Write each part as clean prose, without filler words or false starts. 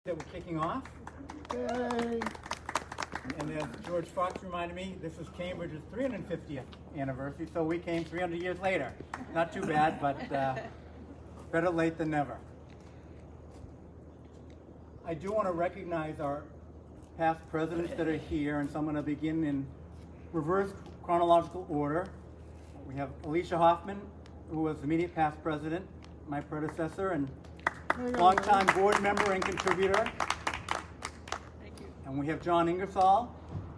that we're kicking off. Yay. And as George Fox reminded me, this is Cambridge's 350th anniversary, so we came 300 years later. Not too bad, but better late than never. I do want to recognize our past presidents that are here, and so I'm going to begin in reverse chronological order. We have Alicia Hoffman, who was immediate past president, my predecessor, and longtime board member and contributor. Thank you. And we have John Ingersoll.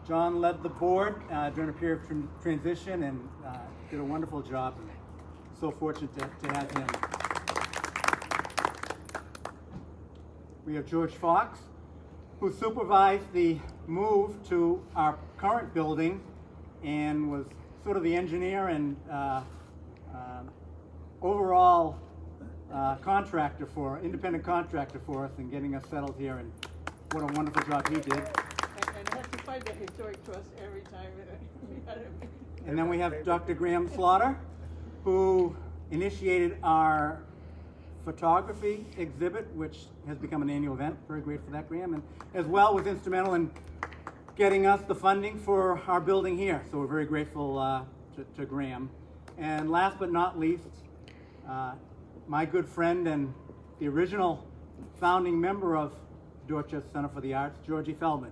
John led the board during a period of transition and did a wonderful job. So fortunate to have him. We have George Fox, who supervised the move to our current building and was sort of the engineer and overall independent contractor for us in getting us settled here, and what a wonderful job he did. And I have to find the historic trust every time. And then we have Dr. Graham Slaughter, who initiated our photography exhibit, which has become an annual event. Very grateful for that, Graham, and as well was instrumental in getting us the funding for our building here. So we're very grateful to Graham. And last but not least, my good friend and the original founding member of Dorchester Center for the Arts, Georgie Fellman.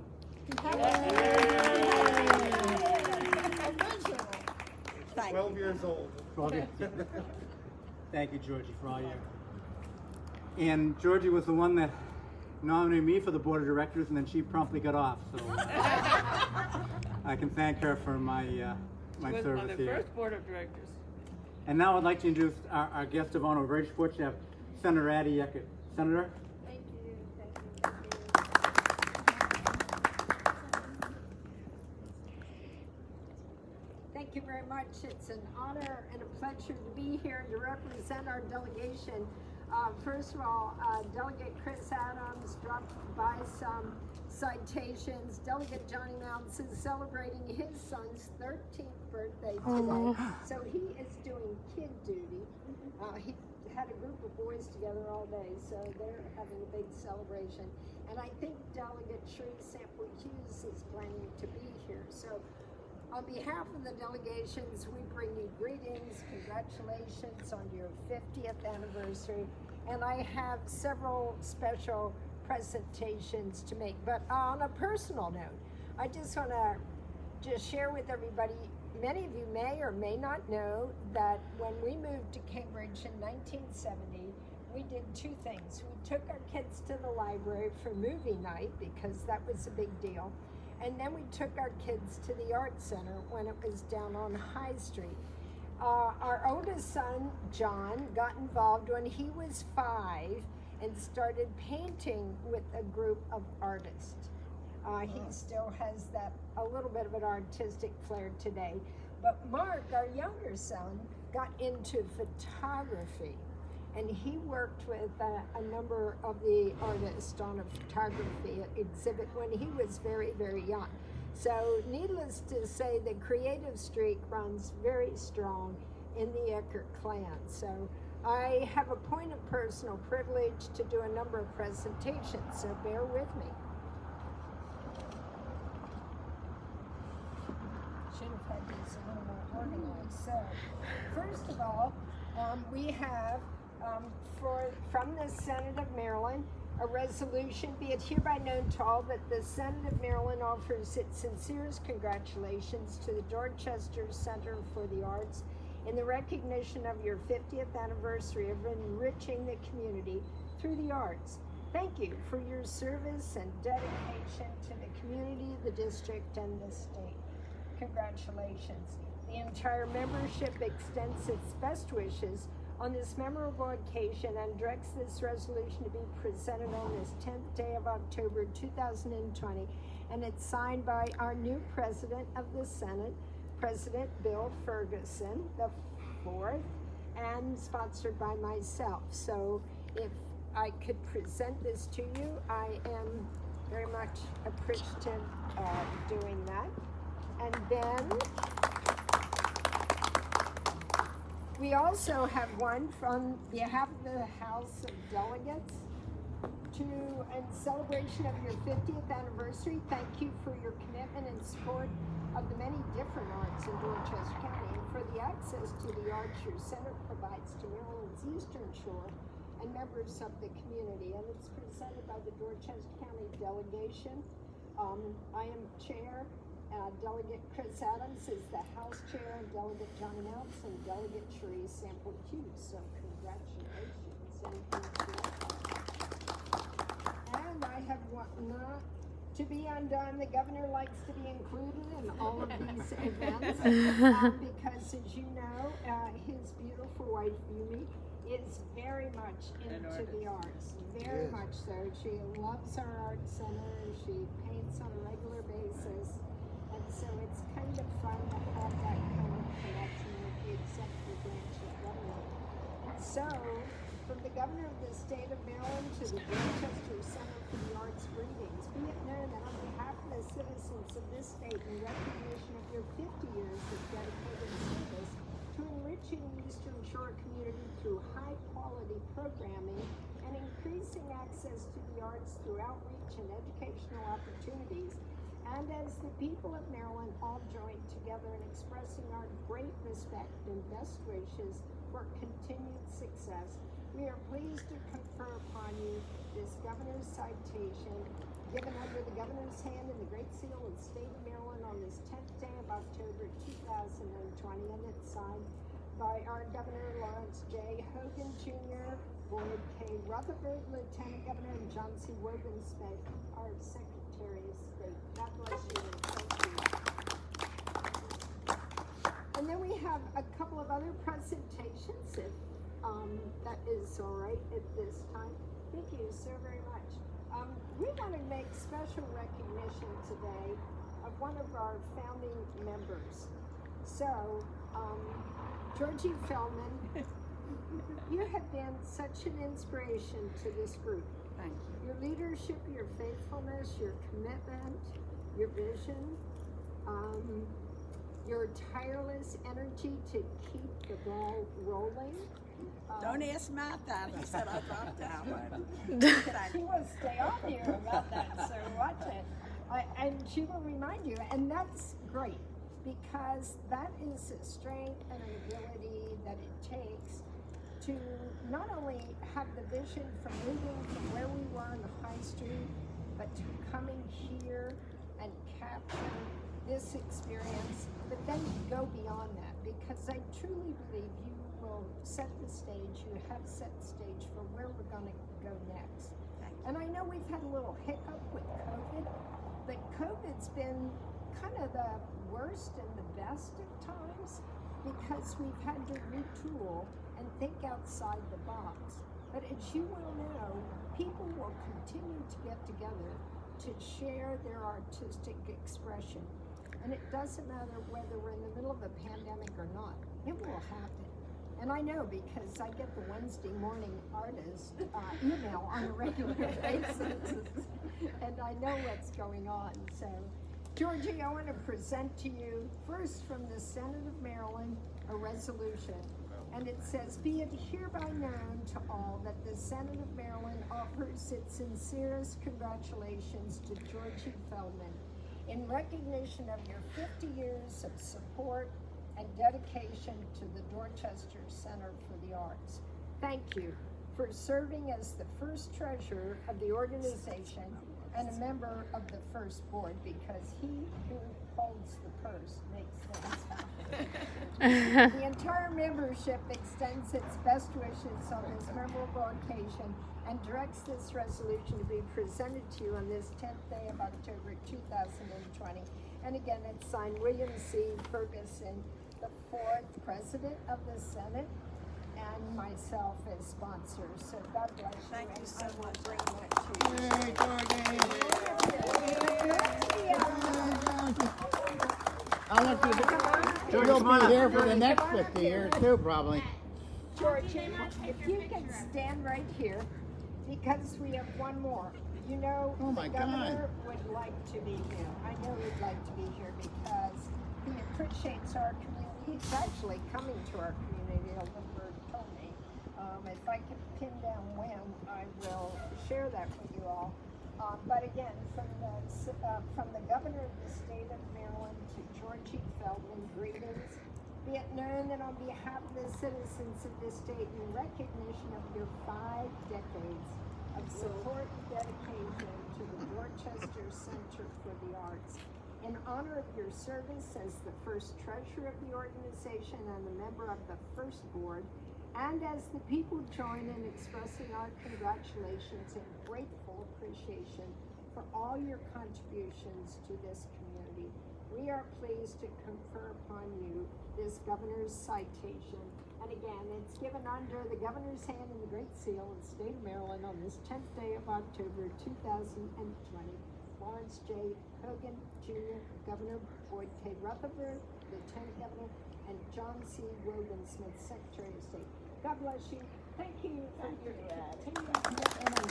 12 years old. 12 years. Thank you, Georgie, for all you. And Georgie was the one that nominated me for the board of directors, and then she promptly got off. So I can thank her for my my was service on the here. first board of directors. And now I'd like to introduce our guest of honor. We're very fortunate to have Senator Addie Eckert. Senator? Thank you. Thank you very much. It's an honor and a pleasure to be here to represent our delegation. First of all, Delegate Chris Adams dropped by some citations. Delegate Johnny Mounts is celebrating his son's 13th birthday today, so he is doing kid duty. He had a group of boys together all day, so they're having a big celebration. And I think Delegate Sheree Sample Hughes is planning to be here. So on behalf of the delegations, we bring you greetings, congratulations on your 50th anniversary. And I have several special presentations to make. But on a personal note, I just want to share with everybody, many of you may or may not know that when we moved to Cambridge in 1970, we did two things. We took our kids to the library for movie night because that was a big deal. And then we took our kids to the art center when it was down on High Street. Our oldest son, John, got involved when he was 5 and started painting with a group of artists. He still has a little bit of an artistic flair today. But Mark, our younger son, got into photography, and he worked with a number of the artists on a photography exhibit when he was very, very young. So needless to say, the creative streak runs very strong in the Eckert clan. So I have a point of personal privilege to do a number of presentations, so bear with me. Should have had these a little more organized. So first of all, we have from the Senate of Maryland, a resolution, be it hereby known to all that the Senate of Maryland offers its sincerest congratulations to the Dorchester Center for the Arts in the recognition of your 50th anniversary of enriching the community through the arts. Thank you for your service and dedication to the community, the district, and the state. Congratulations. The entire membership extends its best wishes on this memorable occasion and directs this resolution to be presented on this 10th day of October 2020, and it's signed by our new president of the Senate, President Bill Ferguson the 4th, and sponsored by myself. So if I could present this to you, I am very much appreciative of doing that. And then we also have one from behalf of the House of Delegates. in celebration of your 50th anniversary, thank you for your commitment and support of the many different arts in Dorchester County and for the access to the arts your center provides to Maryland's Eastern Shore and members of the community. And it's presented by the Dorchester County delegation. I am chair. Delegate Chris Adams is the House Chair, and Delegate Johnny Meltz and Delegate Cherie Sample Hughes. So congratulations. And I have not to be undone. The governor likes to be included in all of these events because, as you know, his beautiful wife, Yumi, is very much into the arts. Very much so. She loves our art center. She paints on a regular basis. And so it's kind of fun to have that kind of connection with the executive branch of government. And so, from the governor of the state of Maryland to the Dorchester Center for the Arts, greetings. Be it known that on behalf of the citizens of this state, in recognition of your 50 years of dedicated service to enriching the Eastern Shore community through high-quality programming and increasing access to the arts through outreach and educational opportunities, and as the people of Maryland all join together in expressing our great respect and best wishes for continued success, we are pleased to confer upon you this governor's citation given under the governor's hand in the Great Seal of the State of Maryland on this 10th day of October 2020, and it's signed by our Governor Lawrence J. Hogan Jr., Boyd K. Rutherford, Lieutenant Governor, and John C. Wogan-Smith, our Secretary of State. God bless you and thank you. And then we have a couple of other presentations, if that is all right at this time. Thank you so very much. We want to make special recognition today of one of our founding members. So, Georgie Fellman, you have been such an inspiration to this group. Thank you. Your leadership, your faithfulness, your commitment, your vision, your tireless energy to keep the ball rolling. Don't ask Martha. He said I dropped out. She will stay on you about that, so watch it. And she will remind you, and that's great, because that is a strength and an ability that it takes to not only have the vision from moving from where we were on the high street, but to coming here and capture this experience, but then go beyond that, because I truly believe you will set the stage, you have set the stage for where we're gonna go next. And I know we've had a little hiccup with COVID, but COVID's been kind of the worst and the best of times, because we've had to retool and think outside the box. But as you well know, people will continue to get together to share their artistic expression. And it doesn't matter whether we're in the middle of a pandemic or not, it will happen. And I know, because I get the Wednesday morning artist email on a regular basis, and I know what's going on. So, Georgie, I want to present to you, first from the Senate of Maryland, a resolution. And it says, be it hereby known to all that the Senate of Maryland offers its sincerest congratulations to Georgie Fellman in recognition of your 50 years of support and dedication to the Dorchester Center for the Arts. Thank you for serving as the first treasurer of the organization and a member of the first board, because he who holds the purse makes things happen. The entire membership extends its best wishes on this memorable occasion and directs this resolution to be presented to you on this 10th day of October 2020. And again, it's signed William C. Ferguson, the 4th President of the Senate, and myself as sponsor. So God bless you. Thank you so much. Bring that to you. I'll let you, you'll be here for the next 50 years too, probably. Georgie, if you can stand right here, because we have one more. You know, Oh my the governor would like to be here. I know he'd like to be here because he appreciates our community. He's actually coming to our community, Allbeury told me, If I can pin down when, I will share that with you all. But again, from the governor of the state of Maryland to Georgie Fellman, greetings. Be it known that on behalf of the citizens of this state, in recognition of your 5 decades of support and dedication to the Dorchester Center for the Arts, in honor of your service as the first treasurer of the organization and a member of the first board, and as the people join in expressing our congratulations and grateful appreciation for all your contributions to this community, we are pleased to confer upon you this governor's citation. And again, it's given under the governor's hand and the Great Seal of the state of Maryland on this 10th day of October 2020. Lawrence J. Hogan, Jr., Governor Boyd K. Rutherford, Lieutenant Governor, and John C. Wogan-Smith, Secretary of State. God bless you. Thank you for your continued commitment.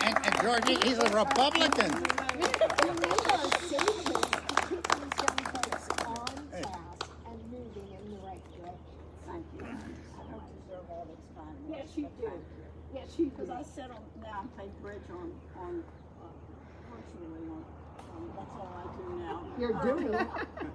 And Georgie, he's a Republican. You made our savings to keep these young folks on task and moving in the right direction. Thank you. I don't deserve all this time. Yes, you do. Yes, you do. Because I sit on, now I play bridge on virtually on, that's all I do now. You're doing it.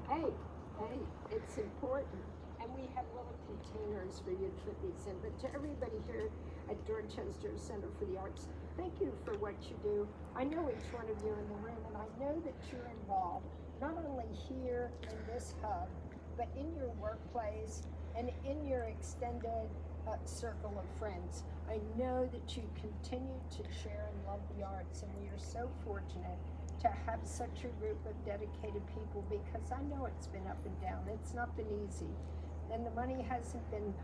Hey, it's important. And we have little containers for you to put these in. But to everybody here at Dorchester Center for the Arts, thank you for what you do. I know each one of you in the room, and I know that you're involved, not only here in this hub, but in your workplace and in your extended circle of friends. I know that you continue to share and love the arts, and we are so fortunate to have such a group of dedicated people, because I know it's been up and down. It's not been easy, and the money hasn't been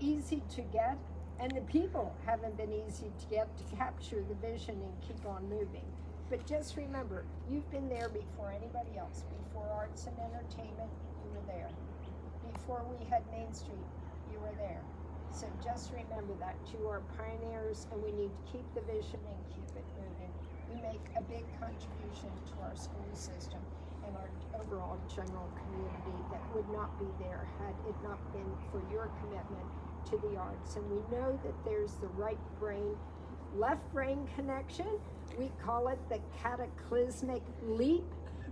easy to get, and the people haven't been easy to get to capture the vision and keep on moving. But just remember, you've been there before anybody else. Before arts and entertainment, you were there. Before we had Main Street, you were there. So just remember that you are pioneers, and we need to keep the vision and keep it moving. We make a big contribution to our school system and our overall general community that would not be there had it not been for your commitment to the arts. And we know that there's the right brain, left brain connection. We call it the cataclysmic leap.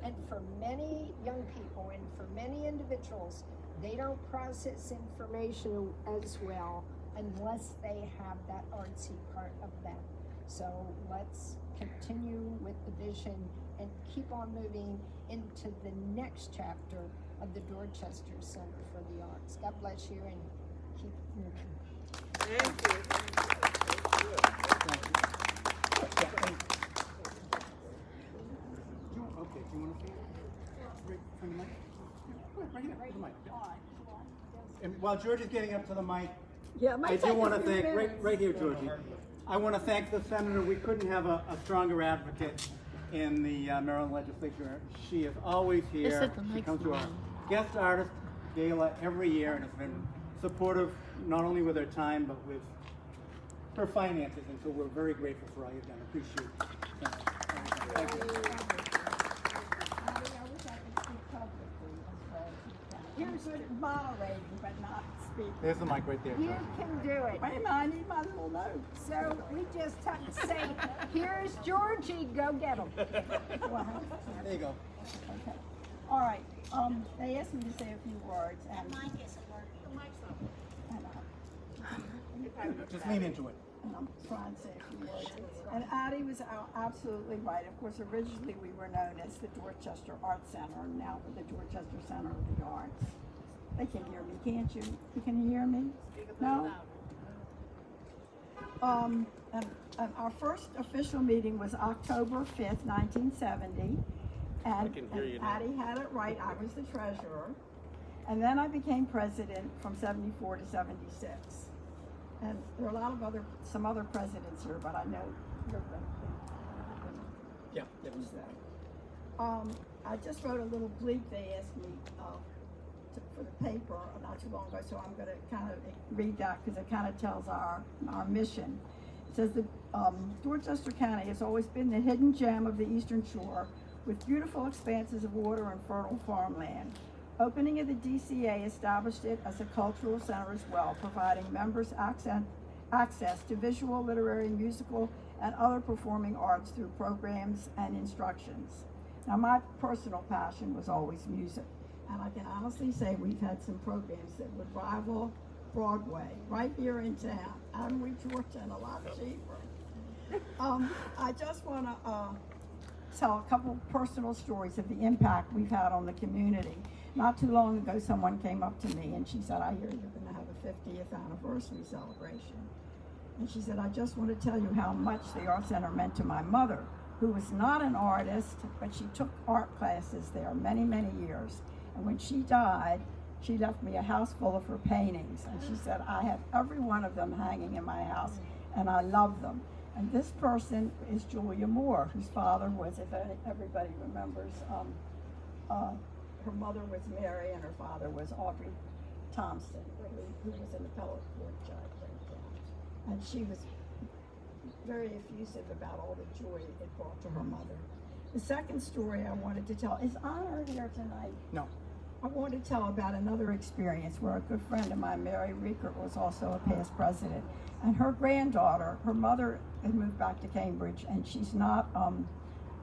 And for many young people and for many individuals, they don't process information as well unless they have that artsy part of them. So let's continue with the vision and keep on moving into the next chapter of the Dorchester Center for the Arts. God bless you, and keep moving. Thank you. Okay, do you want to say it? Right from the mic? Right here, to the mic. And while George is getting up to the mic, Yeah, I do want to thank, right here, Georgie. I want to thank the senator. We couldn't have a stronger advocate in the Maryland legislature. She is always here. She comes to our guest artist gala every year and has been supportive not only with her time but with her finances. And so we're very grateful for all you've done. Appreciate it. Thank you. Here's moderating, but not speaking. There's the mic right there. You can do it. Wait a minute, I need my little note. So we just have to say, here's Georgie, go get him. Well, There you go. okay. All right. They asked me to say a few words, and Just lean into it. and I'm trying to say a few words. And Addie was absolutely right. Of course, originally we were known as the Dorchester Arts Center, and now we're the Dorchester Center of the Arts. They can hear me, can't you? You can hear me? No? And our first official meeting was October 5th, 1970. And Addie had it right. I was the treasurer. And then I became president from 74 to 76. And there are a lot of some other presidents here, but I know you're the Yeah. I just wrote a little bleep they asked me for the paper not too long ago, so I'm going to kind of read that because it kind of tells our mission. It says that Dorchester County has always been the hidden gem of the Eastern Shore with beautiful expanses of water and fertile farmland. Opening of the DCA established it as a cultural center as well, providing members access to visual, literary, musical, and other performing arts through programs and instructions. Now, my personal passion was always music, and I can honestly say we've had some programs that would rival Broadway right here in town. Aubry, Georgia, and a lot cheaper. I just want to tell a couple personal stories of the impact we've had on the community. Not too long ago, someone came up to me and she said, "I hear you're going to have a 50th anniversary celebration." And she said, "I just want to tell you how much the Art Center meant to my mother, who was not an artist, but she took art classes there many, many years. And when she died, she left me a house full of her paintings. And she said, I have every one of them hanging in my house, and I love them." And this person is Julia Moore, whose father was, if everybody remembers, her mother was Mary and her father was Aubrey Thompson, who was an appellate court judge. And she was very effusive about all the joy it brought to her mother. The second story I wanted to tell is Honor here tonight. No. I want to tell about another experience where a good friend of mine, Mary Riekert, was also a past president. And her granddaughter, her mother had moved back to Cambridge, and she's not,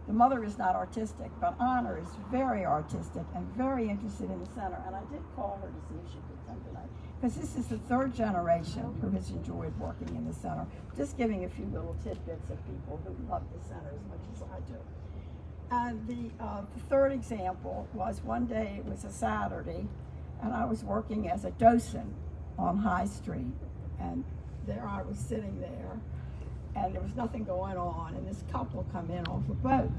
the mother is not artistic, but Honor is very artistic and very interested in the center. And I did call her to see if she could come tonight, because this is the third generation who has enjoyed working in the center. Just giving a few little tidbits of people who love the center as much as I do. And the third example was one day, it was a Saturday, and I was working as a docent on High Street, and there I was sitting there, and there was nothing going on, and this couple come in off a boat.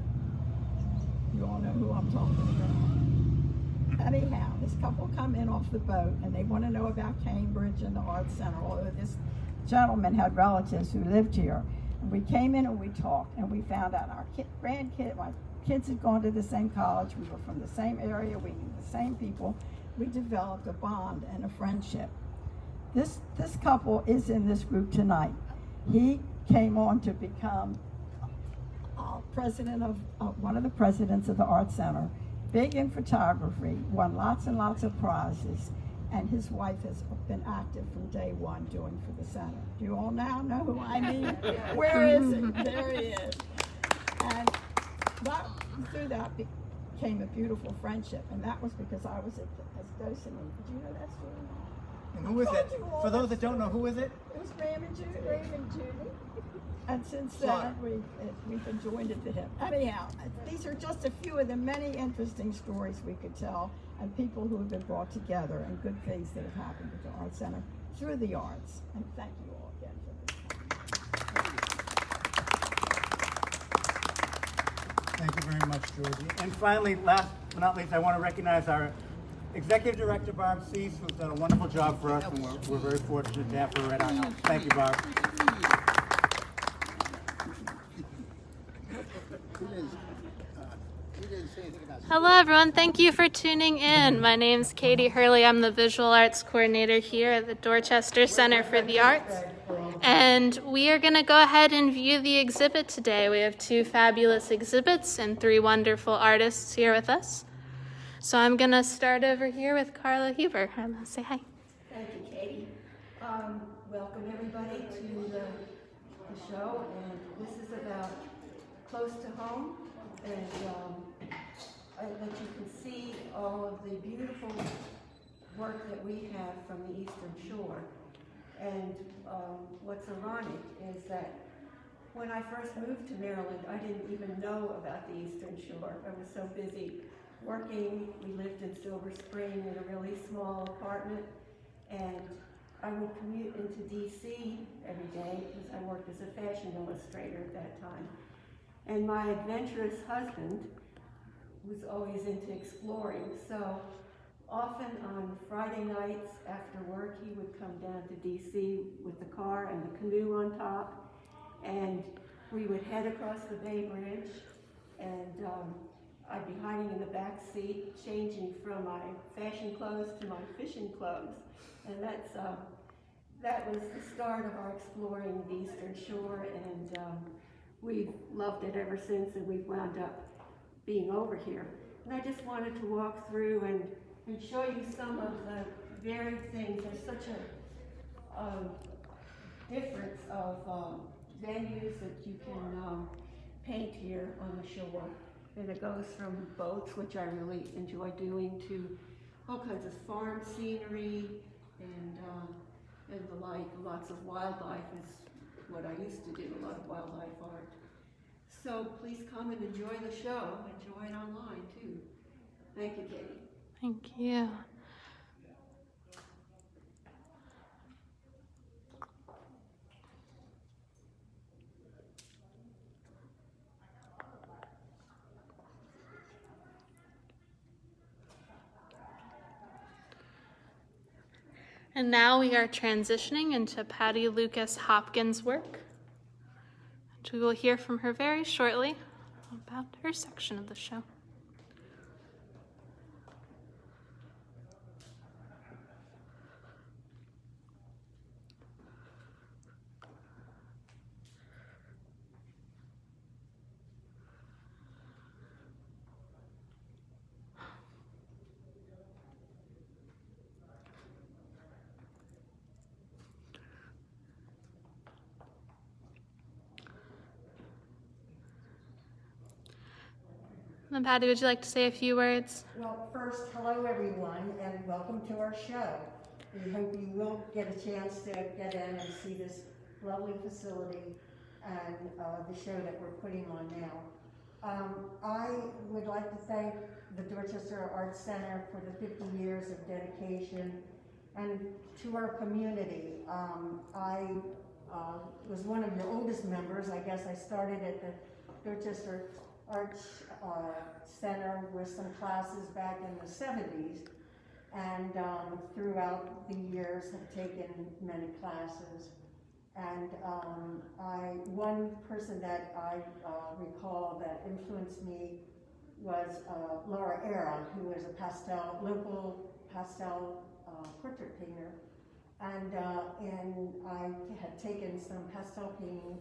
You all know who I'm talking about. Anyhow, this couple come in off the boat, and they want to know about Cambridge and the Art Center, although this gentleman had relatives who lived here. And we came in and we talked, and we found out our my kids had gone to the same college, we were from the same area, we knew the same people. We developed a bond and a friendship. This couple is in this group tonight. He came on to become president of one of the presidents of the Art Center, big in photography, won lots and lots of prizes, and his wife has been active from day one doing for the center. Do you all now know who I mean? Where is it? There he is. And through that became a beautiful friendship, and that was because I was as docent. Did you know that story? And who is it? For those that don't know, who is it? It was Ram and Judy. And since then, we've been joined at the hip. Anyhow, these are just a few of the many interesting stories we could tell, and people who have been brought together, and good things that have happened at the Art Center through the arts. And thank you all again for this. Thank you very much, Georgie. And finally, last but not least, I want to recognize our Executive Director, Barb Cease, who's done a wonderful job for us, and we're very fortunate to have her at our house. Thank you, Barb. Hello everyone, thank you for tuning in. My name's Katie Hurley. I'm the Visual Arts Coordinator here at the Dorchester Center for the Arts. And we are going to go ahead and view the exhibit today. We have 2 fabulous exhibits and 3 wonderful artists here with us. So I'm going to start over here with Carla Huber. Say hi. Thank you, Katie. Welcome everybody to the show, and this is about close to home, and that you can see all of the beautiful work that we have from the Eastern Shore. And what's ironic is that when I first moved to Maryland, I didn't even know about the Eastern Shore. I was so busy working. We lived in Silver Spring in a really small apartment, and I would commute into DC every day because I worked as a fashion illustrator at that time. And my adventurous husband was always into exploring, so often on Friday nights after work, he would come down to DC with the car and the canoe on top, and we would head across the Bay Bridge, and I'd be hiding in the back seat, changing from my fashion clothes to my fishing clothes, and that was the start of our exploring the Eastern Shore, and we've loved it ever since, and we've wound up being over here. And I just wanted to walk through and and show you some of the varied things. There's such a difference of venues that you can paint here on the shore. And it goes from boats, which I really enjoy doing, to all kinds of farm scenery and the like. Lots of wildlife is what I used to do, a lot of wildlife art. So please come and enjoy the show. Enjoy it online too. Thank you, Katie. Thank you. And now we are transitioning into Patti Lucas Hopkins' work, which we will hear from her very shortly about her section of the show. And Patti, would you like to say a few words? Well, first, hello everyone, and welcome to our show. We hope you will get a chance to get in and see this lovely facility and the show that we're putting on now. I would like to thank the Dorchester Arts Center for the 50 years of dedication, and to our community. I was one of your oldest members. I guess I started at the Dorchester Arts Center with some classes back in the 70s, and throughout the years have taken many classes. And one person that I recall that influenced me was Laura Era, who was a local pastel portrait painter. And I had taken some pastel painting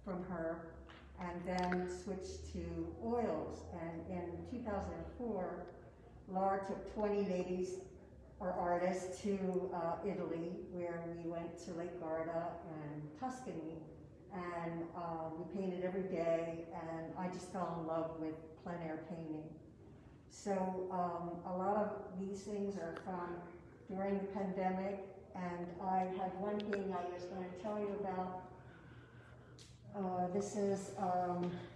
from her and then switched to oils. And in 2004, Laura took 20 ladies or artists to Italy, where we went to Lake Garda and Tuscany, and we painted every day, and I just fell in love with plein air painting. So a lot of these things are from during the pandemic, and I had one painting I was going to tell you about. This is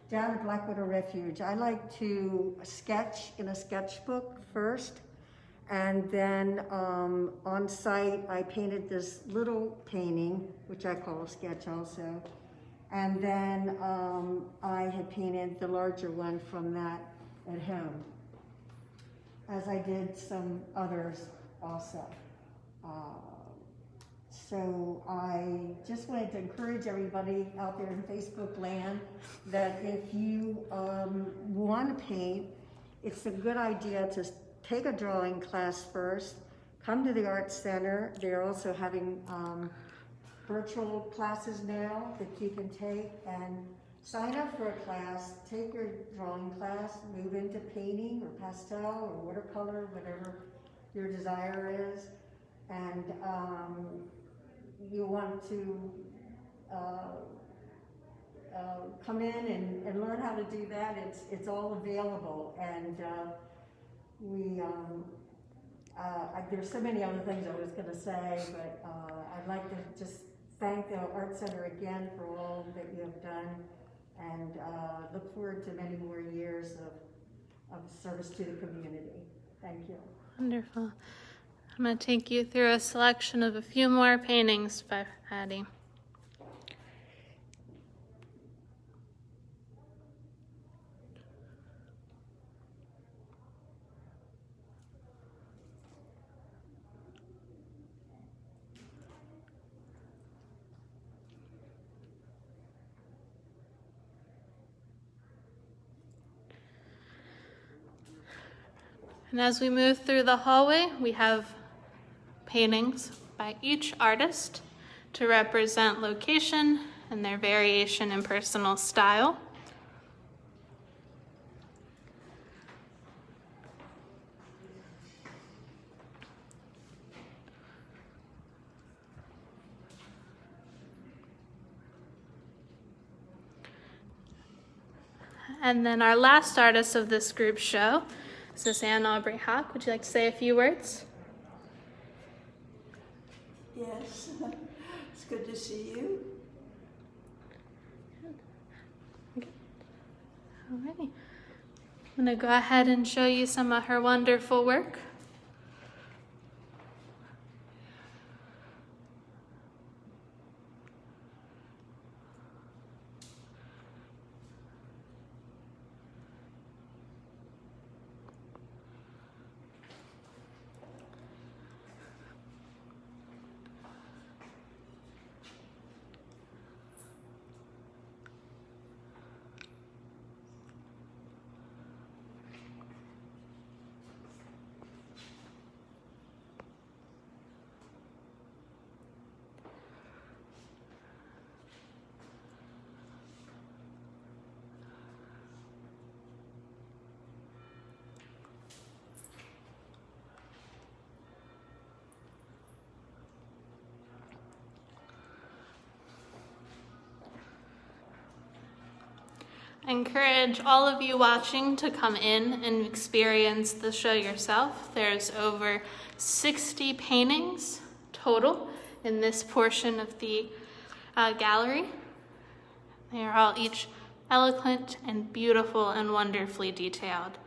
down at Blackwater Refuge. I like to sketch in a sketchbook first, and then on site I painted this little painting, which I call a sketch also, and then I had painted the larger one from that at home, as I did some others also. So I just wanted to encourage everybody out there in Facebook land that if you want to paint, it's a good idea to take a drawing class first, come to the Arts Center. They're also having virtual classes now that you can take, and sign up for a class, take your drawing class, move into painting or pastel or watercolor, whatever your desire is. And you want to come in and learn how to do that. It's all available, and there's so many other things I was going to say, but I'd like to just thank the Art Center again for all that you have done, and look forward to many more years of service to the community. Thank you. Wonderful. I'm going to take you through a selection of a few more paintings by Patti. And as we move through the hallway, we have paintings by each artist to represent location and their variation in personal style. And then our last artist of this group show is Miss Aubry-Hawk. Would you like to say a few words? Yes, it's good to see you. Alrighty. I'm going to go ahead and show you some of her wonderful work. I encourage all of you watching to come in and experience the show yourself. There's over 60 paintings total in this portion of the gallery. They are all each eloquent and beautiful and wonderfully detailed.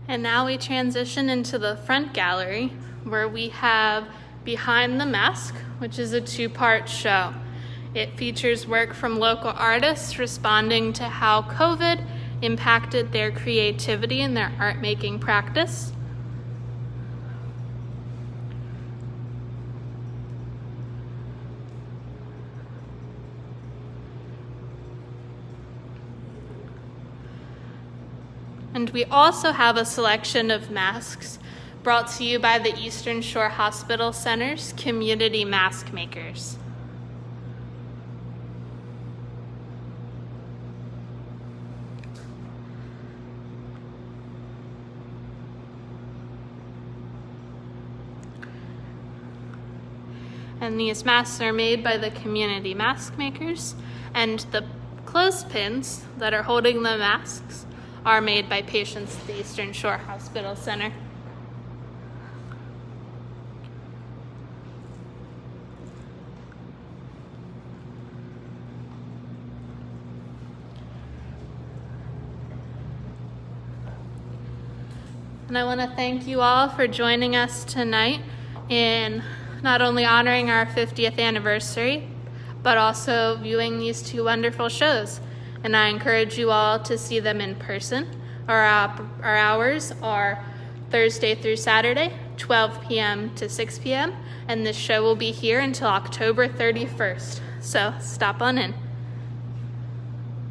And now we transition into the front gallery where we have Behind the Mask, which is a two-part show. It features work from local artists responding to how COVID impacted their creativity and their art-making practice. And we also have a selection of masks brought to you by the Eastern Shore Hospital Center's community mask makers. And these masks are made by the community mask makers, and the clothespins that are holding the masks are made by patients at the Eastern Shore Hospital Center. And I want to thank you all for joining us tonight in not only honoring our 50th anniversary, but also viewing these two wonderful shows. And I encourage you all to see them in person. Our hours are Thursday through Saturday, 12 p.m. to 6 p.m. And this show will be here until October 31st. So stop on in.